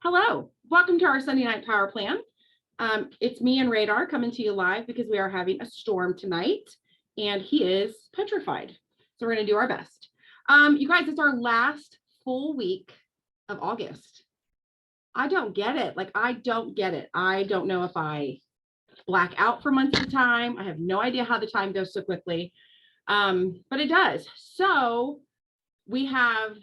Hello, welcome to our Sunday night power plan. It's me and Radar coming to you live because we are having a storm tonight and he is petrified. So we're going to do our best. You guys, it's our last full week of August. I don't get it. I don't get it. I don't know if I black out for months at a time. I have no idea how the time goes so quickly, but it does. So we have,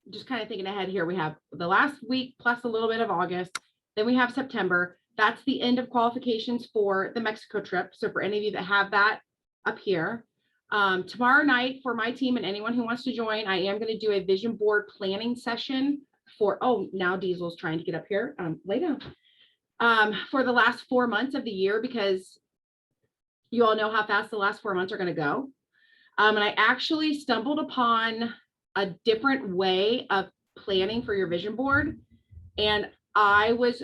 just kind of thinking ahead here, we have the last week plus a little bit of August. Then we have September. That's the end of qualifications for the Mexico trip. So for any of you that have that up here, tomorrow night for my team and anyone who wants to join, I am going to do a vision board planning session for, now Diesel's trying to get up here, lay down, for the last 4 months of the year, because you all know how fast the last 4 months are going to go. And I actually stumbled upon a different way of planning for your vision board. And I was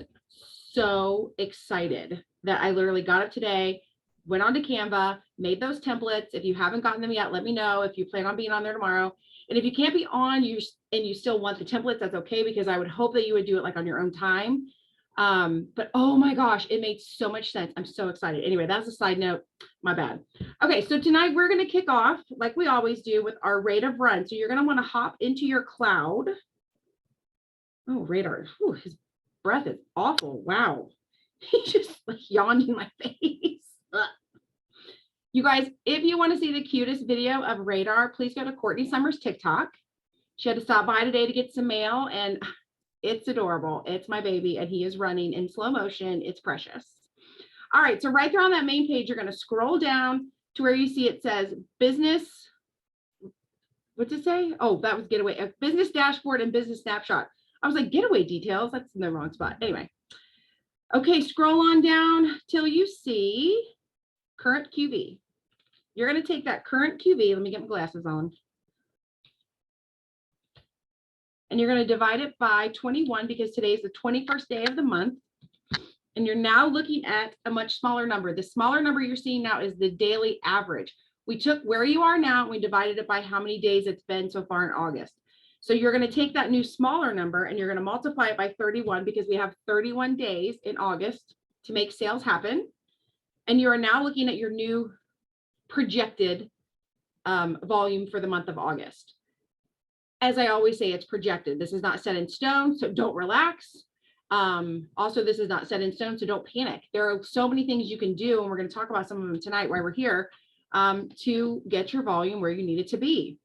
so excited that I literally got up today, went onto Canva, made those templates. If you haven't gotten them yet, let me know if you plan on being on there tomorrow. And if you can't be on and you still want the templates, that's okay, because I would hope that you would do it on your own time. But oh my gosh, it made so much sense. I'm so excited. Anyway, that's a side note, my bad. Okay, so tonight we're going to kick off like we always do with our rate of run. So you're going to want to hop into your cloud. Oh, Radar, whew, his breath is awful. Wow. He just yawned in my face. Ugh. You guys, if you want to see the cutest video of Radar, please go to Courtney Summers TikTok. She had to stop by today to get some mail, and it's adorable. It's my baby, and he is running in slow motion. It's precious. All right, so right there on that main page, you're going to scroll down to where you see it says business. What's it say? Oh, that was getaway. A business dashboard and business snapshot. I was like, getaway details. That's in the wrong spot. Anyway. Okay, scroll on down till you see current QV. You're going to take that current QV. Let me get my glasses on. And you're going to divide it by 21 because today is the 21st day of the month. And you're now looking at a much smaller number. The smaller number you're seeing now is the daily average. We took where you are now and we divided it by how many days it's been so far in August. So you're going to take that new smaller number and you're going to multiply it by 31 because we have 31 days in August to make sales happen. And you are now looking at your new projected volume for the month of August. As I always say, it's projected. This is not set in stone, so don't relax. Also, this is not set in stone, so don't panic. There are so many things you can do, and we're going to talk about some of them tonight while we're here, to get your volume where you need it to be.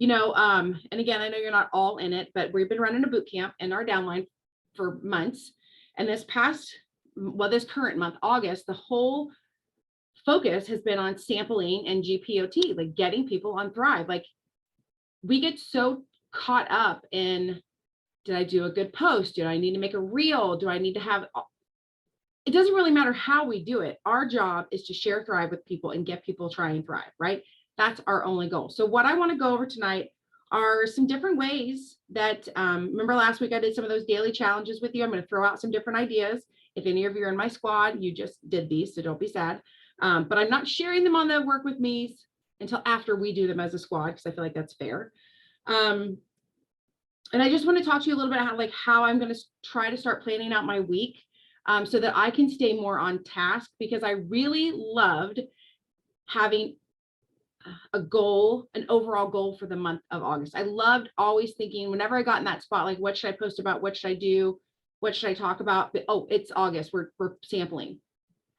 And again, I know you're not all in it, but we've been running a boot camp in our downline for months. And this current month, August, the whole focus has been on sampling and GPOT, like getting people on Thrive. Like, we get so caught up in, did I do a good post? Do I need to make a reel? Do I need to have, it doesn't really matter how we do it. Our job is to share Thrive with people and get people trying Thrive, right? That's our only goal. So what I want to go over tonight are some different ways that, remember last week I did some of those daily challenges with you. I'm going to throw out some different ideas. If any of you are in my squad, you just did these, so don't be sad. But I'm not sharing them on the work with me's until after we do them as a squad, because I feel like that's fair. And I just want to talk to you a little bit about how I'm going to try to start planning out my week, so that I can stay more on task, because I really loved having a goal, an overall goal for the month of August. I loved always thinking, whenever I got in that spot, like, what should I post about? What should I do? What should I talk about? But, oh, it's August. We're sampling.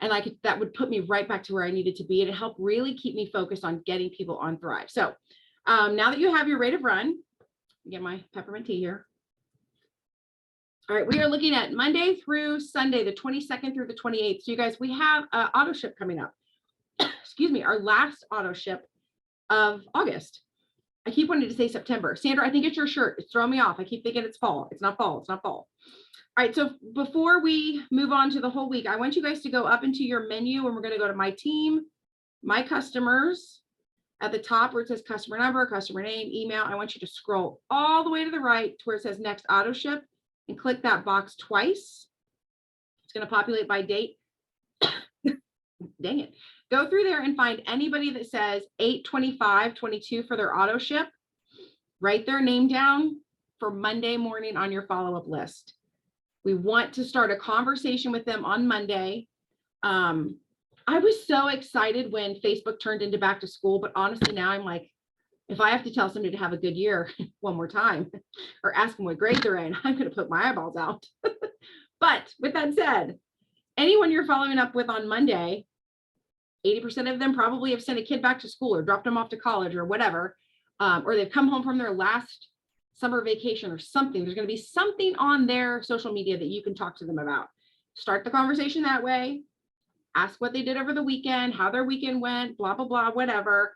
And that would put me right back to where I needed to be. And it helped really keep me focused on getting people on Thrive. So now that you have your rate of run, get my peppermint tea here. All right, we are looking at Monday through Sunday, the 22nd through the 28th. So you guys, we have an auto ship coming up. Excuse me, our last auto ship of August. I keep wanting to say September. Sandra, I think it's your shirt. It's throwing me off. I keep thinking it's fall. It's not fall. It's not fall. All right, so before we move on to the whole week, I want you guys to go up into your menu, and we're going to go to my team, my customers. At the top where it says customer number, customer name, email, I want you to scroll all the way to the right to where it says next auto ship and click that box twice. It's going to populate by date. Dang it. Go through there and find anybody that says 8/25/22 for their auto ship. Write their name down, for Monday morning on your follow-up list. We want to start a conversation with them on Monday. I was so excited when Facebook turned into back to school, but honestly, now I'm like, if I have to tell somebody to have a good year one more time or ask them what grade they're in, I'm going to put my eyeballs out. But with that said, anyone you're following up with on Monday, 80% of them probably have sent a kid back to school or dropped them off to college or whatever, or they've come home from their last summer vacation or something. There's going to be something on their social media that you can talk to them about. Start the conversation that way. Ask what they did over the weekend, how their weekend went, blah, blah, blah, whatever.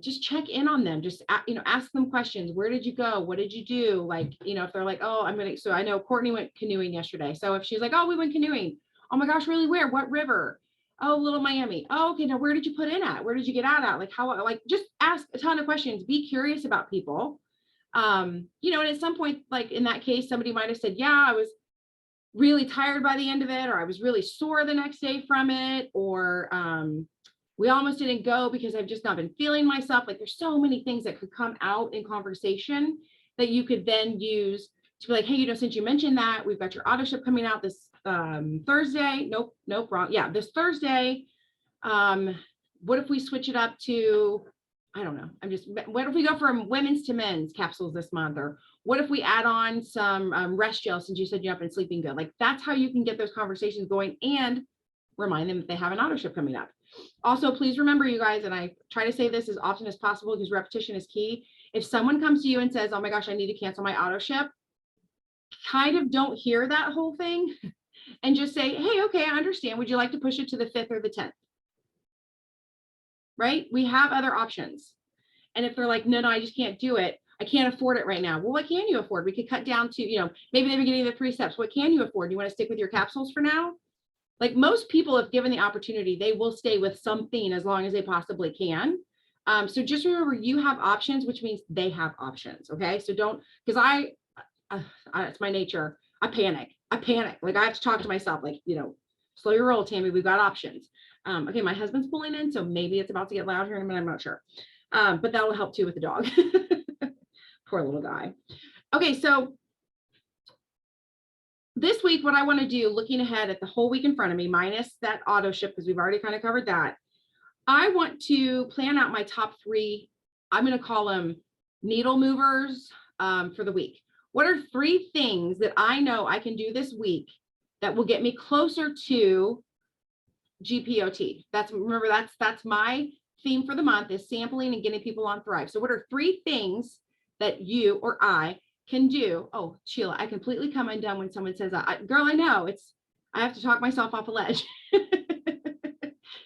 Just check in on them. Just, ask them questions. Where did you go? What did you do? Like, if they're like, oh, so I know Courtney went canoeing yesterday. So if she's like, oh, we went canoeing. Oh my gosh, really? Where? What river? Oh, Little Miami. Oh, okay. Now where did you put in at? Where did you get out at? Like how, just ask a ton of questions. Be curious about people. And at some point, like in that case, somebody might've said, yeah, I was really tired by the end of it, or I was really sore the next day from it, or we almost didn't go because I've just not been feeling myself. Like there's so many things that could come out in conversation that you could then use to be like, hey, since you mentioned that, we've got your auto ship coming out this Thursday. Nope, wrong. Yeah, this Thursday. What if we switch it up to, I don't know. What if we go from women's to men's capsules this month? Or what if we add on some rest gel since you said you've been sleeping good? Like that's how you can get those conversations going and remind them that they have an auto ship coming up. Also, please remember, you guys, and I try to say this as often as possible because repetition is key. If someone comes to you and says, oh my gosh, I need to cancel my auto ship, kind of don't hear that whole thing and just say, hey, okay, I understand. Would you like to push it to the 5th or the 10th? Right? We have other options. And if they're like, no, I just can't do it. I can't afford it right now. Well, what can you afford? We could cut down to, maybe they're getting the 3 steps. What can you afford? Do you want to stick with your capsules for now? Like most people, if given the opportunity, they will stay with something as long as they possibly can. So just remember, you have options, which means they have options. Okay. So don't, because it's my nature. I panic. Like I have to talk to myself, like, slow your roll, Tammy. We've got options. Okay. My husband's pulling in, so maybe it's about to get loud here in a minute. I'm not sure. But that will help too with the dog. Poor little guy. Okay. So this week, what I want to do, looking ahead at the whole week in front of me, minus that auto ship, because we've already kind of covered that, I want to plan out my top 3, I'm going to call them needle movers for the week. What are 3 things that I know I can do this week that will get me closer to GPOT? Remember, that's my theme for the month, is sampling and getting people on Thrive. So what are 3 things that you or I can do? Oh, Sheila, I completely come undone when someone says, girl, I know I have to talk myself off a ledge.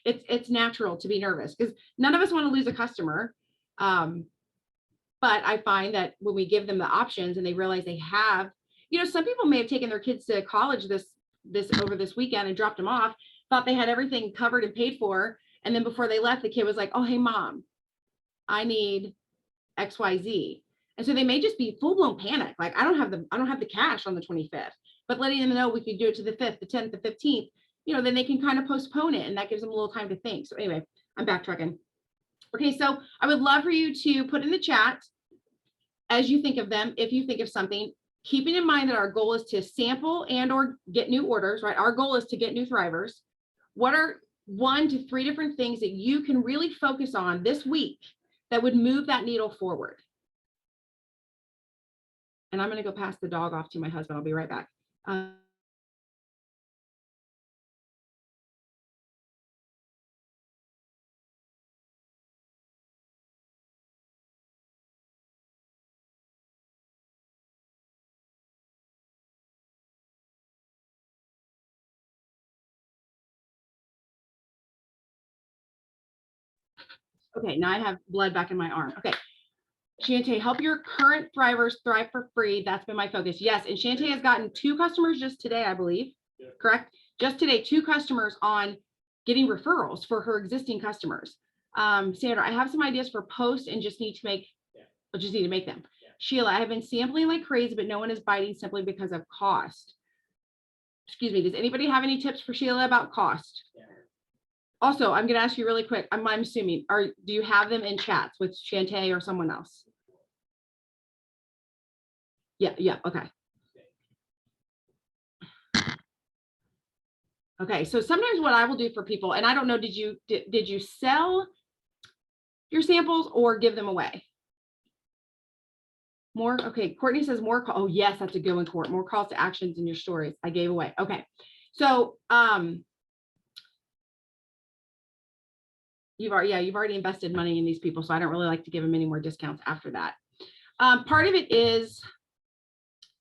It's natural to be nervous because none of us want to lose a customer. But I find that when we give them the options and they realize they have, some people may have taken their kids to college this over this weekend and dropped them off, thought they had everything covered and paid for. And then before they left, the kid was like, oh, hey, mom, I need XYZ. And so they may just be full blown panic. Like, I don't have the cash on the 25th, but letting them know we could do it to the 5th, the 10th, the 15th, then they can kind of postpone it. And that gives them a little time to think. So anyway, I'm backtracking. Okay. So I would love for you to put in the chat as you think of them. If you think of something, keeping in mind that our goal is to sample and or get new orders, right? Our goal is to get new Thrivers. What are 1 to 3 different things that you can really focus on this week that would move that needle forward? And I'm going to go pass the dog off to my husband. I'll be right back. Okay, now I have blood back in my arm. Okay. Shantae, help your current Thrivers thrive for free. That's been my focus. Yes, and Shantae has gotten 2 customers just today, I believe. Yeah. Correct? Just today, 2 customers on getting referrals for her existing customers. Sandra, I have some ideas for posts and just need to make them. Yeah. Sheila, I have been sampling like crazy, but no one is biting simply because of cost. Excuse me. Does anybody have any tips for Sheila about cost? Yeah. Also, I'm going to ask you really quick. I'm assuming, do you have them in chats with Shantae or someone else? Yeah. Okay. Okay. So sometimes what I will do for people, and I don't know, did you sell your samples or give them away? More. Okay. Courtney says more. Oh, yes, that's a good one, Court. More calls to actions in your stories. I gave away. Okay. So, you've already invested money in these people. So I don't really like to give them any more discounts after that. Part of it is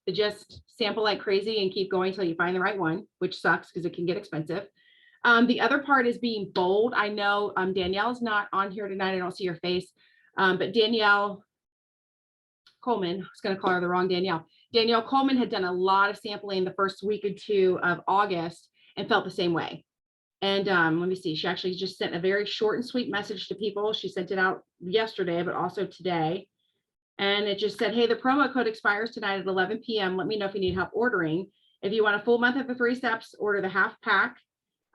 to just sample like crazy and keep going till you find the right one, which sucks because it can get expensive. The other part is being bold. I know Danielle's not on here tonight. I don't see her face. But Danielle Coleman, I was going to call her the wrong Danielle. Danielle Coleman had done a lot of sampling the first week or two of August and felt the same way. And let me see, she actually just sent a very short and sweet message to people. She sent it out yesterday, but also today. And it just said, hey, the promo code expires tonight at 11 p.m. Let me know if you need help ordering. If you want a full month of the 3 steps, order the half pack.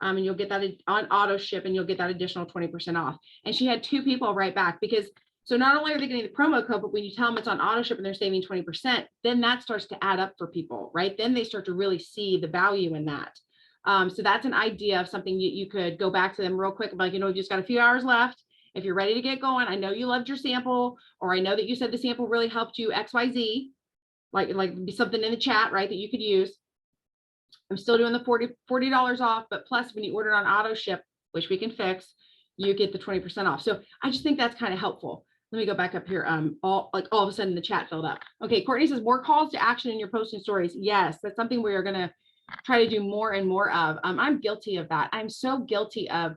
And you'll get that on auto ship and you'll get that additional 20% off. And she had 2 people write back because so not only are they getting the promo code, but when you tell them it's on auto ship and they're saving 20%, then that starts to add up for people, right? Then they start to really see the value in that. So that's an idea of something you could go back to them real quick. Like, you just got a few hours left. If you're ready to get going, I know you loved your sample, or I know that you said the sample really helped you XYZ, like be something in the chat, right, that you could use. I'm still doing the $40 off, but plus when you order on auto ship, which we can fix, you get the 20% off. So I just think that's kind of helpful. Let me go back up here. All of a sudden the chat filled up. Okay, Courtney says more calls to action in your posting stories. Yes, that's something we are going to try to do more and more of. I'm guilty of that. I'm so guilty of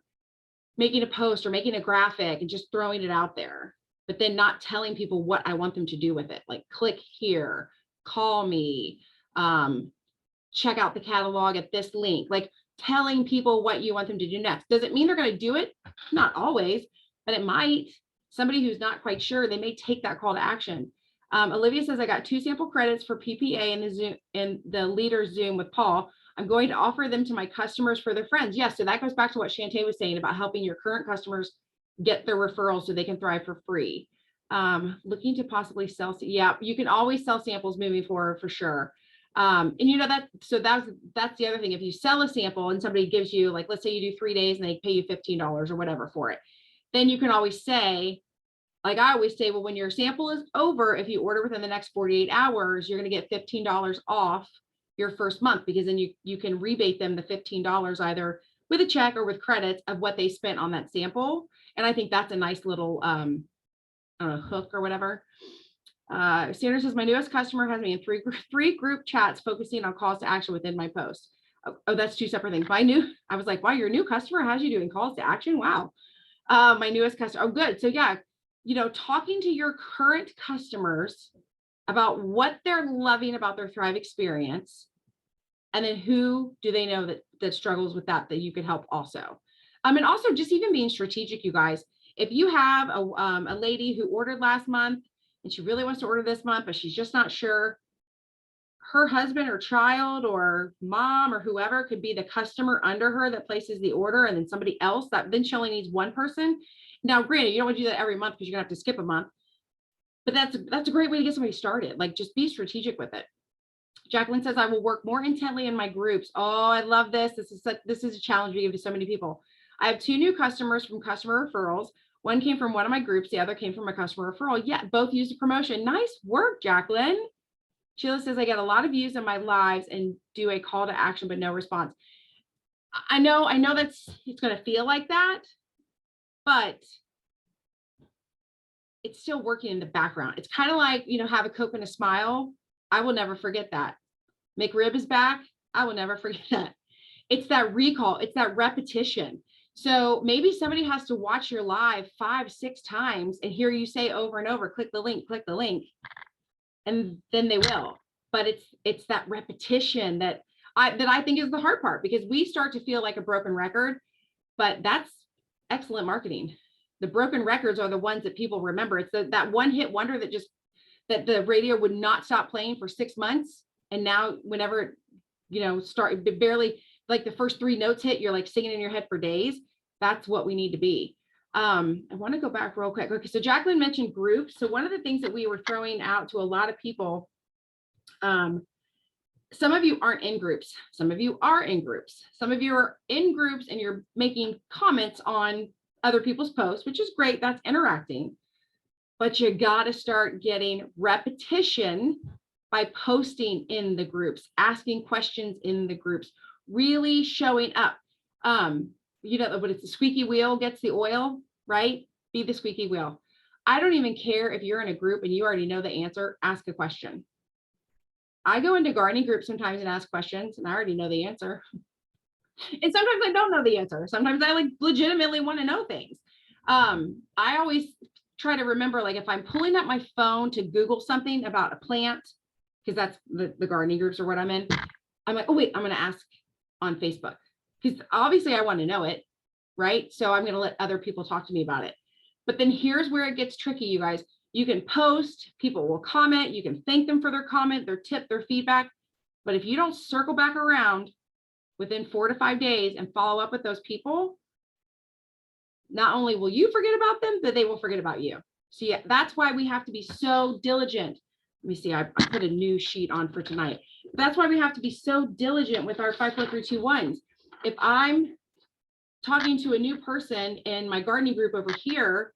making a post or making a graphic and just throwing it out there, but then not telling people what I want them to do with it. Like click here, call me, check out the catalog at this link, like telling people what you want them to do next. Does it mean they're going to do it? Not always, but it might. Somebody who's not quite sure, they may take that call to action. Olivia says, I got 2 sample credits for PPA in the Zoom, in the leader Zoom with Paul. I'm going to offer them to my customers for their friends. Yes, so that goes back to what Shantae was saying about helping your current customers get their referrals so they can thrive for free. Looking to possibly sell. Yeah, you can always sell samples moving forward for sure. And that's the other thing. If you sell a sample and somebody gives you, like, let's say you do 3 days and they pay you $15 or whatever for it, then you can always say, like I always say, well, when your sample is over, if you order within the next 48 hours, you're going to get $15 off your first month, because then you can rebate them the $15 either with a check or with credits of what they spent on that sample. And I think that's a nice little hook or whatever. Sandra says, my newest customer has me in three group chats focusing on calls to action within my post. Oh, that's 2 separate things. I was like, wow, you're a new customer. How's you doing calls to action? Wow. My newest customer. Oh, good. So yeah, talking to your current customers about what they're loving about their Thrive experience, and then who do they know that struggles with that you could help also. And also just even being strategic, you guys. If you have a lady who ordered last month and she really wants to order this month, but she's just not sure, her husband or child or mom or whoever could be the customer under her that places the order, and then somebody else then she only needs one person. Now, granted, you don't want to do that every month because you're gonna have to skip a month, but that's a great way to get somebody started. Like, just be strategic with it. Jacqueline says, I will work more intently in my groups. Oh, I love this. This is a challenge we give to so many people. I have 2 new customers from customer referrals. One came from one of my groups. The other came from a customer referral. Yeah, both used a promotion. Nice work, Jacqueline. Sheila says, I get a lot of views in my lives and do a call to action, but no response. I know it's going to feel like that, but it's still working in the background. It's kind of like, have a Coke and a smile. I will never forget that. McRib is back. I will never forget that. It's that recall. It's that repetition. So maybe somebody has to watch your live 5, 6 times and hear you say over and over, click the link, and then they will. But it's that repetition that I think is the hard part, because we start to feel like a broken record, but that's excellent marketing. The broken records are the ones that people remember. It's that one hit wonder that the radio would not stop playing for 6 months. And now whenever, start barely, like the first 3 notes hit, you're like singing in your head for days. That's what we need to be. I want to go back real quick. Okay, so Jacqueline mentioned groups. So one of the things that we were throwing out to a lot of people Some of you aren't in groups. Some of you are in groups. Some of you are in groups and you're making comments on other people's posts, which is great. That's interacting. But you got to start getting repetition by posting in the groups, asking questions in the groups, really showing up. You know, but it's the squeaky wheel gets the oil, right? Be the squeaky wheel. I don't even care if you're in a group and you already know the answer, ask a question. I go into gardening groups sometimes and ask questions and I already know the answer. And sometimes I don't know the answer. Sometimes I like legitimately want to know things. I always try to remember, like if I'm pulling up my phone to Google something about a plant, because that's the gardening groups or what I'm in, I'm like, oh wait, I'm going to ask on Facebook because obviously I want to know it, right? So I'm going to let other people talk to me about it. But then here's where it gets tricky, you guys. You can post, people will comment, you can thank them for their comment, their tip, their feedback. But if you don't circle back around within 4 to 5 days and follow up with those people, not only will you forget about them, but they will forget about you. So yeah, that's why we have to be so diligent. Let me see, I put a new sheet on for tonight. That's why we have to be so diligent with our 5, 4, 3, 2, 1s. If I'm talking to a new person in my gardening group over here,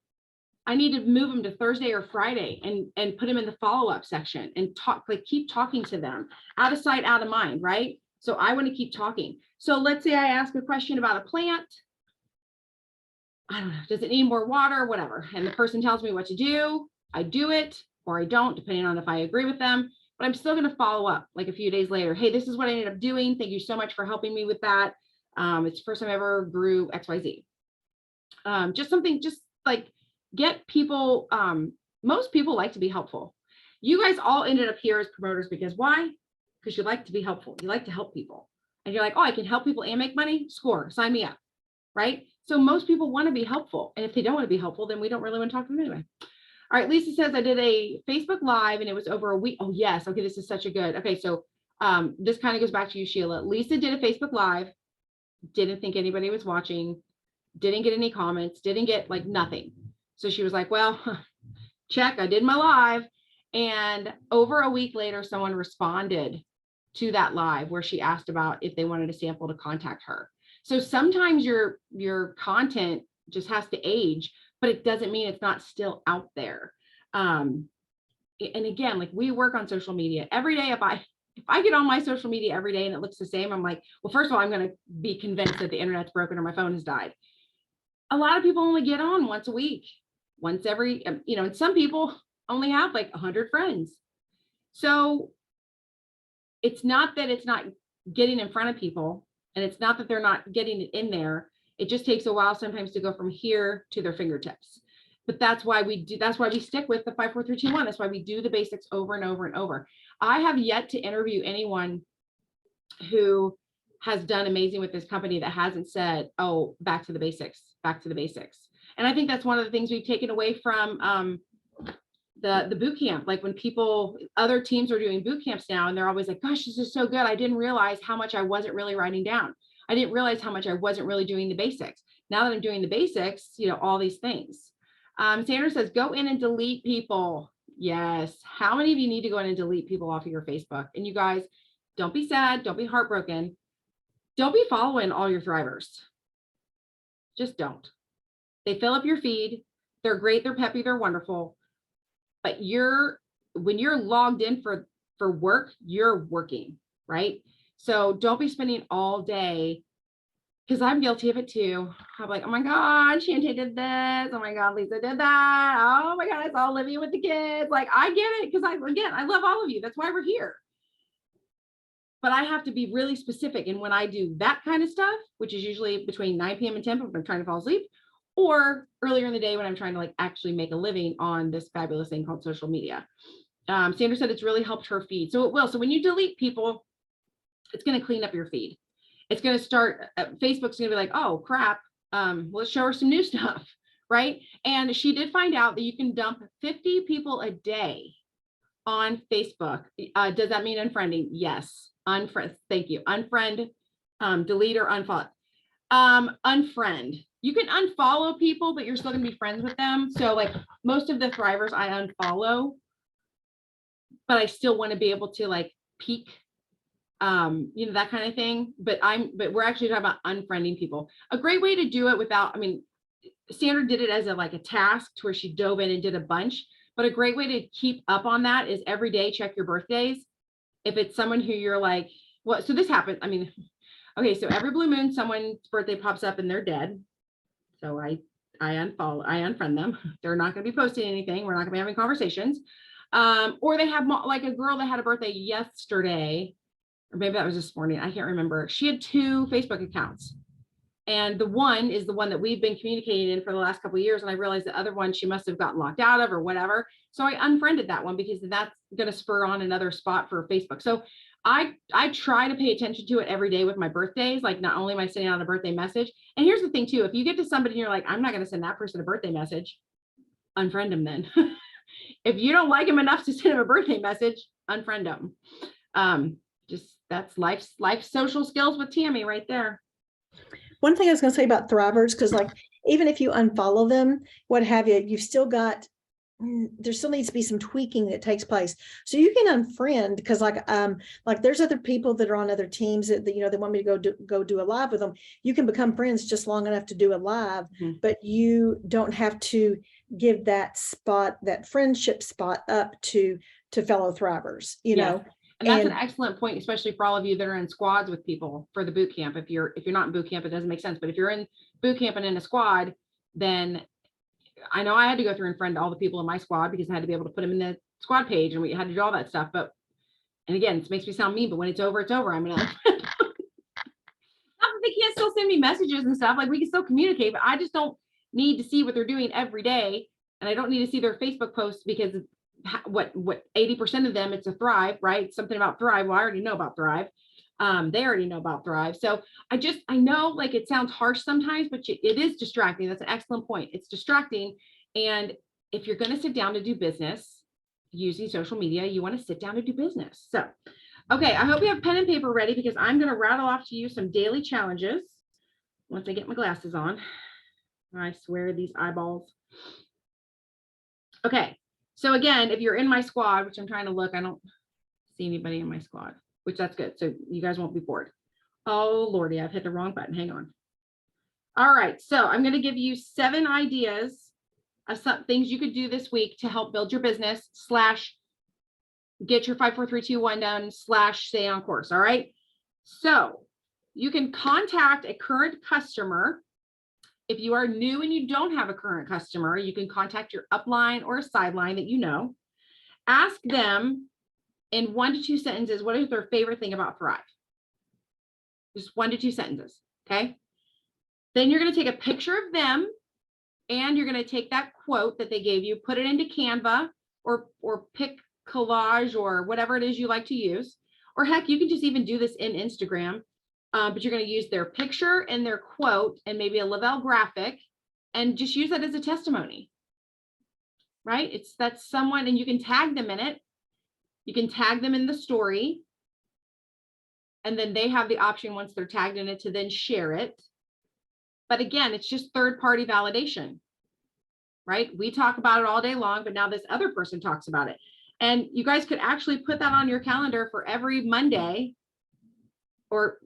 I need to move them to Thursday or Friday and put them in the follow-up section and talk, like keep talking to them. Out of sight, out of mind, right? So I want to keep talking. So let's say I ask a question about a plant. I don't know, does it need more water, whatever. And the person tells me what to do. I do it or I don't, depending on if I agree with them, but I'm still going to follow up like a few days later. Hey, this is what I ended up doing. Thank you so much for helping me with that. It's the first time I ever grew XYZ. Just something, just like get people, most people like to be helpful. You guys all ended up here as promoters because why? Because you like to be helpful. You like to help people. And you're like, oh, I can help people and make money? Score, sign me up, right? So most people want to be helpful. And if they don't want to be helpful, then we don't really want to talk to them anyway. All right, Lisa says I did a Facebook Live and it was over a week. Oh, yes. Okay, this is such a good. Okay, so this kind of goes back to you, Sheila. Lisa did a Facebook Live, didn't think anybody was watching, didn't get any comments, didn't get like nothing. So she was like, well, check, I did my live. And over a week later, someone responded to that live where she asked about if they wanted a sample to contact her. So sometimes your content just has to age, but it doesn't mean it's not still out there. And again, like we work on social media every day. If I get on my social media every day and it looks the same, I'm like, well, first of all, I'm going to be convinced that the internet's broken or my phone has died. A lot of people only get on once a week, once every, and some people only have like 100 friends. So it's not that it's not getting in front of people, and it's not that they're not getting it in there. It just takes a while sometimes to go from here to their fingertips. But that's why we stick with the 5, 4, 3, 2, 1. That's why we do the basics over and over and over. I have yet to interview anyone who has done amazing with this company that hasn't said, oh, back to the basics, back to the basics. And I think that's one of the things we've taken away from the boot camp. Like when other teams are doing boot camps now, and they're always like, gosh, this is so good. I didn't realize how much I wasn't really writing down. I didn't realize how much I wasn't really doing the basics. Now that I'm doing the basics, all these things. Sandra says, go in and delete people. Yes. How many of you need to go in and delete people off of your Facebook? And you guys, don't be sad. Don't be heartbroken. Don't be following all your thrivers. Just don't. They fill up your feed. They're great. They're peppy. They're wonderful. But when you're logged in for work, you're working, right? So don't be spending all day, because I'm guilty of it too. I'm like, oh my God, Shantae did this. Oh my God, Lisa did that. Oh my God, I saw Olivia with the kids. Like, I get it, because I love all of you. That's why we're here. But I have to be really specific. And when I do that kind of stuff, which is usually between 9 p.m. and 10 p.m. if I'm trying to fall asleep, or earlier in the day when I'm trying to like actually make a living on this fabulous thing called social media. Sandra said it's really helped her feed. So it will. So when you delete people, it's going to clean up your feed. It's going to start, Facebook's going to be like, oh crap, let's show her some new stuff, right? And she did find out that you can dump 50 people a day on Facebook. Does that mean unfriending? Yes. Unfriend. Thank you. Unfriend, delete or unfollow. Unfriend. You can unfollow people, but you're still going to be friends with them. So like most of the thrivers I unfollow, but I still want to be able to like peak, that kind of thing. But we're actually talking about unfriending people. A great way to do it without, I mean, Sandra did it as a task to where she dove in and did a bunch, but a great way to keep up on that is every day check your birthdays. If it's someone who you're like, well, so this happens. I mean, okay, so every blue moon, someone's birthday pops up and they're dead. So I unfriend them. They're not going to be posting anything. We're not going to be having conversations. Or they have like a girl that had a birthday yesterday, or maybe that was this morning. I can't remember. She had 2 Facebook accounts. And the one is the one that we've been communicating in for the last couple of years. And I realized the other one she must have gotten locked out of or whatever. So I unfriended that one because that's going to spur on another spot for Facebook. So I try to pay attention to it every day with my birthdays. Like, not only am I sending out a birthday message. And here's the thing too, if you get to somebody and you're like, I'm not going to send that person a birthday message, unfriend them then. If you don't like them enough to send them a birthday message, unfriend them. Just that's life social skills with Tammy right there. One thing I was going to say about Thrivers, because like, even if you unfollow them, what have you, you've still got, there still needs to be some tweaking that takes place. So you can unfriend, because like there's other people that are on other teams that they want me to go do a live with them. You can become friends just long enough to do a live, but you don't have to give that friendship spot up to fellow Thrivers, know. And that's an excellent point, especially for all of you that are in squads with people for the boot camp. If you're not in boot camp, it doesn't make sense. But if you're in boot camp and in a squad, then I know I had to go through and friend all the people in my squad because I had to be able to put them in the squad page and we had to do all that stuff. And again, it makes me sound mean, but when it's over, it's over. I'm gonna they can't still send me messages and stuff. Like, we can still communicate, but I just don't need to see what they're doing every day. And I don't need to see their Facebook posts because what 80% of them, it's a Thrive, right? Something about Thrive. Well, I already know about Thrive. They already know about Thrive. So I know, like, it sounds harsh sometimes, but it is distracting. That's an excellent point. It's distracting. And if you're going to sit down to do business using social media, you want to sit down to do business. So, okay, I hope you have pen and paper ready because I'm going to rattle off to you some daily challenges once I get my glasses on. I swear, these eyeballs. Okay. So again, if you're in my squad, which I'm trying to look, I don't see anybody in my squad, which that's good. So you guys won't be bored. Oh, Lordy, I've hit the wrong button. Hang on. All right. So I'm going to give you 7 ideas of some things you could do this week to help build your business / get your 5, 4, 3, 2, 1 done / stay on course. All right. So you can contact a current customer. If you are new and you don't have a current customer, you can contact your upline or a sideline that you know. Ask them in 1 to 2 sentences, what is their favorite thing about Thrive? Just 1 to 2 sentences, okay? Then you're going to take a picture of them and you're going to take that quote that they gave you, put it into Canva or pick collage or whatever it is you like to use. Or heck, you can just even do this in Instagram. But you're going to use their picture and their quote and maybe a Lavelle graphic and just use that as a testimony, right? That's someone, and you can tag them in it. You can tag them in the story. And then they have the option once they're tagged in it to then share it. But again, it's just third-party validation, right? We talk about it all day long, but now this other person talks about it. And you guys could actually put that on your calendar for every Monday, or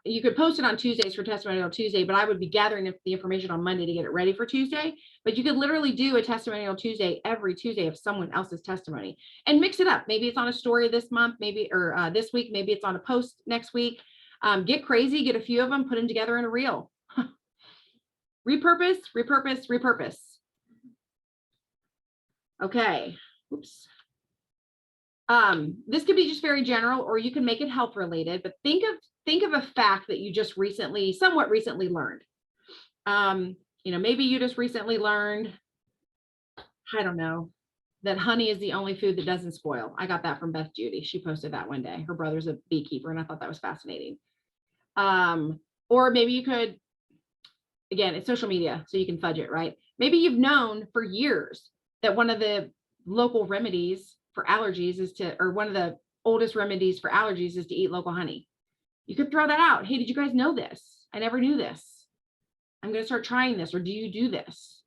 you could post it on Tuesdays for Testimonial Tuesday, but I would be gathering the information on Monday to get it ready for Tuesday. But you could literally do a Testimonial Tuesday every Tuesday of someone else's testimony and mix it up. Maybe it's on a story this month, maybe, or this week, maybe it's on a post next week. Get crazy, get a few of them, put them together in a reel. Repurpose, repurpose, repurpose. Okay, oops. This could be just very general, or you can make it health related, but think of a fact that you just somewhat recently learned. Maybe you just recently learned, I don't know, that honey is the only food that doesn't spoil. I got that from Beth Judy. She posted that one day. Her brother's a beekeeper, and I thought that was fascinating. Or maybe you could, again, it's social media, so you can fudge it, right? Maybe you've known for years that one of the local remedies for allergies or one of the oldest remedies for allergies is to eat local honey. You could throw that out. Hey, did you guys know this? I never knew this. I'm going to start trying this. Or do you do this?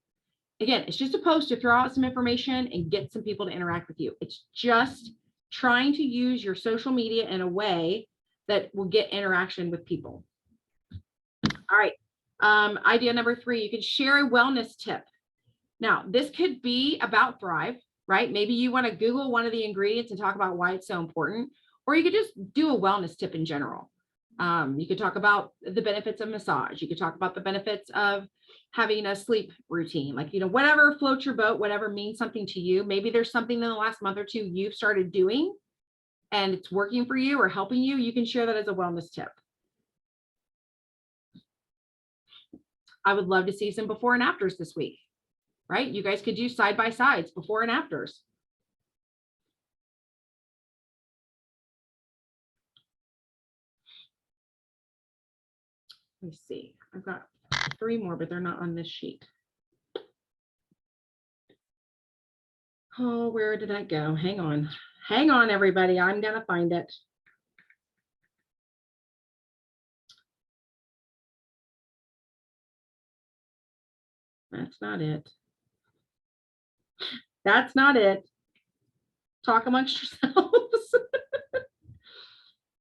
Again, it's just a post to throw out some information and get some people to interact with you. It's just trying to use your social media in a way that will get interaction with people. All right. Idea number 3, you can share a wellness tip. Now, this could be about Thrive, right? Maybe you want to Google one of the ingredients and talk about why it's so important, or you could just do a wellness tip in general. You could talk about the benefits of massage. You could talk about the benefits of having a sleep routine, like, whatever floats your boat, whatever means something to you. Maybe there's something in the last month or two you've started doing and it's working for you or helping you. You can share that as a wellness tip. I would love to see some before and afters this week, right? You guys could do side by sides, before and afters. Let me see. I've got 3 more, but they're not on this sheet. Oh, where did I go? Hang on. Hang on, everybody. I'm going to find it. That's not it. That's not it. Talk amongst yourselves.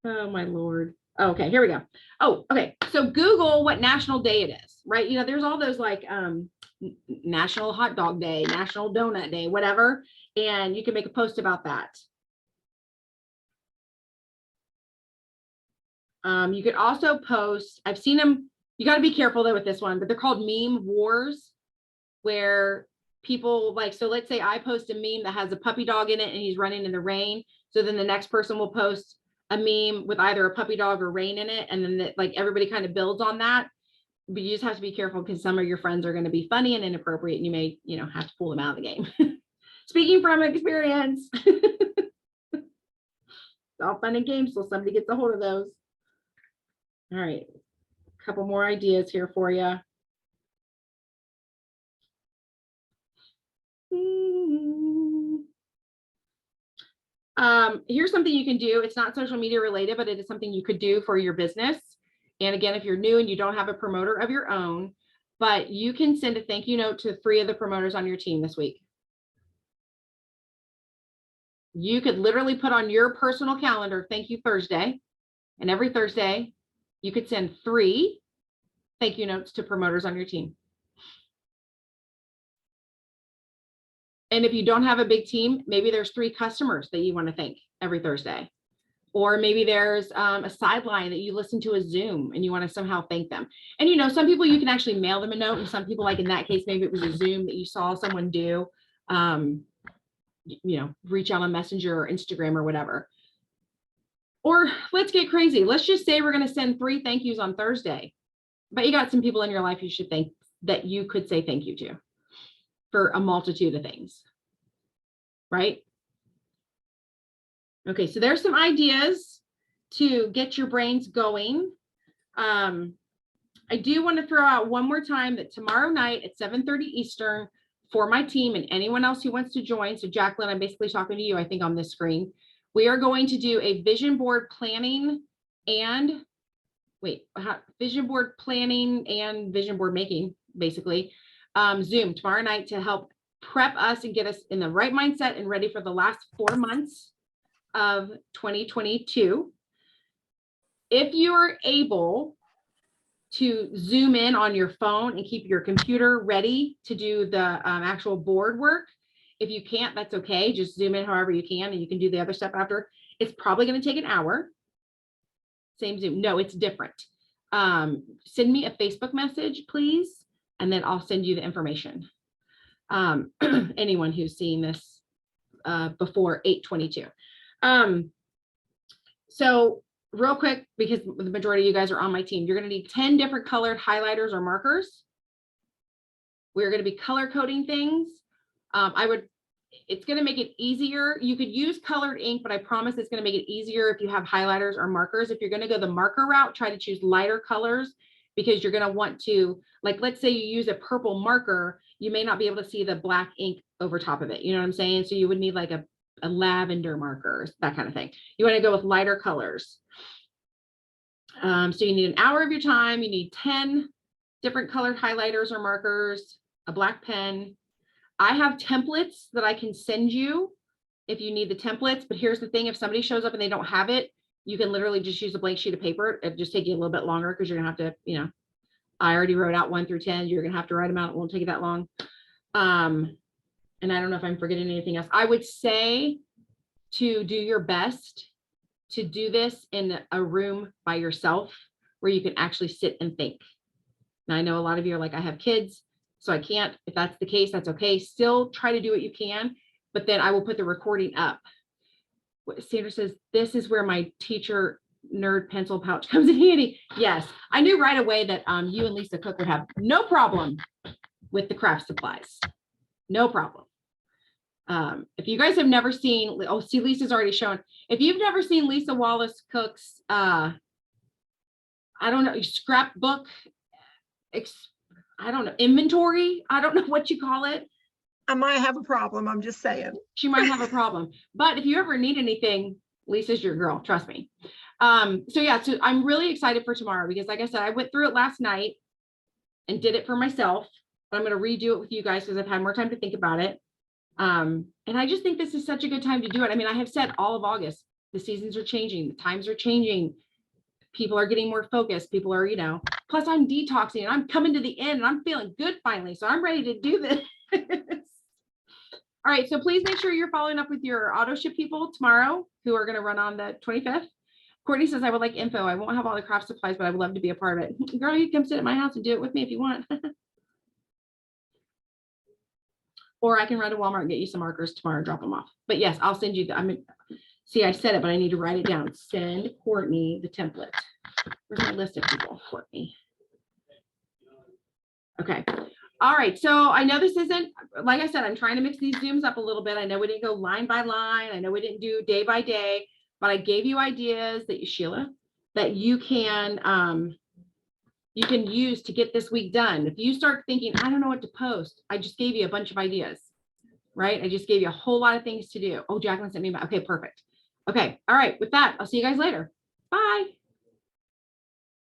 Oh, my Lord. Okay, here we go. Oh, okay. So Google what National Day it is, right? There's all those like National Hot Dog Day, National Donut Day, whatever. And you can make a post about that. You could also post, I've seen them, you got to be careful though with this one, but they're called meme wars, where people like, so let's say I post a meme that has a puppy dog in it and he's running in the rain. So then the next person will post a meme with either a puppy dog or rain in it. And then like everybody kind of builds on that. But you just have to be careful because some of your friends are going to be funny and inappropriate and you may, have to pull them out of the game. Speaking from experience. It's all fun and games till somebody gets a hold of those. All right, a couple more ideas here for you. Here's something you can do. It's not social media related, but it is something you could do for your business. And again, if you're new and you don't have a promoter of your own, but you can send a thank you note to 3 of the promoters on your team this week. You could literally put on your personal calendar, thank you Thursday, and every Thursday you could send 3 thank you notes to promoters on your team. And if you don't have a big team, maybe there's 3 customers that you want to thank every Thursday. Or maybe there's a sideline that you listen to a Zoom and you want to somehow thank them. And some people you can actually mail them a note, and some people, like in that case, maybe it was a Zoom that you saw someone do, reach out on Messenger or Instagram or whatever. Or let's get crazy. Let's just say we're going to send 3 thank yous on Thursday, but you got some people in your life you should thank that you could say thank you to for a multitude of things, right? Okay, so there's some ideas to get your brains going. I do want to throw out one more time that tomorrow night at 7:30 Eastern for my team and anyone else who wants to join. So Jacqueline, I'm basically talking to you, I think, on this screen. We are going to do a vision board planning and vision board making, basically, Zoom tomorrow night to help prep us and get us in the right mindset and ready for the last 4 months of 2022. If you are able to zoom in on your phone and keep your computer ready to do the actual board work, if you can't, that's okay. Just zoom in however you can, and you can do the other stuff after. It's probably going to take an hour. Same Zoom. No, it's different. Send me a Facebook message, please, and then I'll send you the information. Anyone who's seeing this before 8/22. So real quick, because the majority of you guys are on my team, you're going to need 10 different colored highlighters or markers. We're going to be color coding things. It's going to make it easier. You could use colored ink, but I promise it's going to make it easier if you have highlighters or markers. If you're going to go the marker route, try to choose lighter colors, because you're going to want to, like, let's say you use a purple marker, you may not be able to see the black ink over top of it. You know what I'm saying? So you would need like a lavender marker, that kind of thing. You want to go with lighter colors. So you need an hour of your time. You need 10 different colored highlighters or markers, a black pen. I have templates that I can send you if you need the templates, but here's the thing, if somebody shows up and they don't have it, you can literally just use a blank sheet of paper. It'll just take you a little bit longer because you're gonna have to, I already wrote out 1 through 10. You're gonna have to write them out. It won't take you that long. And I don't know if I'm forgetting anything else. I would say to do your best to do this in a room by yourself where you can actually sit and think. Now, I know a lot of you are like, I have kids, so I can't. If that's the case, that's okay. Still try to do what you can, but then I will put the recording up. Sandra says, this is where my teacher nerd pencil pouch comes in handy. Yes, I knew right away that you and Lisa Cook would have no problem with the craft supplies. No problem. If you guys have never seen, oh, see, Lisa's already shown. If you've never seen Lisa Wallace Cook's, I don't know, scrapbook, I don't know, inventory, I don't know what you call it. I might have a problem. I'm just saying. She might have a problem. But if you ever need anything, Lisa's your girl, trust me. So yeah, so I'm really excited for tomorrow because like I said, I went through it last night and did it for myself. But I'm going to redo it with you guys because I've had more time to think about it. And I just think this is such a good time to do it. I mean, I have said all of August, the seasons are changing, the times are changing. People are getting more focused. People are, plus I'm detoxing and I'm coming to the end and I'm feeling good finally. So I'm ready to do this. All right. So please make sure you're following up with your auto ship people tomorrow who are going to run on the 25th. Courtney says, I would like info. I won't have all the craft supplies, but I would love to be a part of it. Girl, you can come sit at my house and do it with me if you want. Or I can run to Walmart and get you some markers tomorrow and drop them off. But yes, I'll send you see, I said it, but I need to write it down. Send Courtney the template. Where's my list of people? Courtney. Okay. All right. So I know this isn't, like I said, I'm trying to mix these Zooms up a little bit. I know we didn't go line by line. I know we didn't do day by day, but I gave you ideas that Sheila, that you can use to get this week done. If you start thinking, I don't know what to post, I just gave you a bunch of ideas, right? I just gave you a whole lot of things to do. Oh, Jacqueline sent me back. Okay, perfect. Okay. All right. With that, I'll see you guys later. Bye.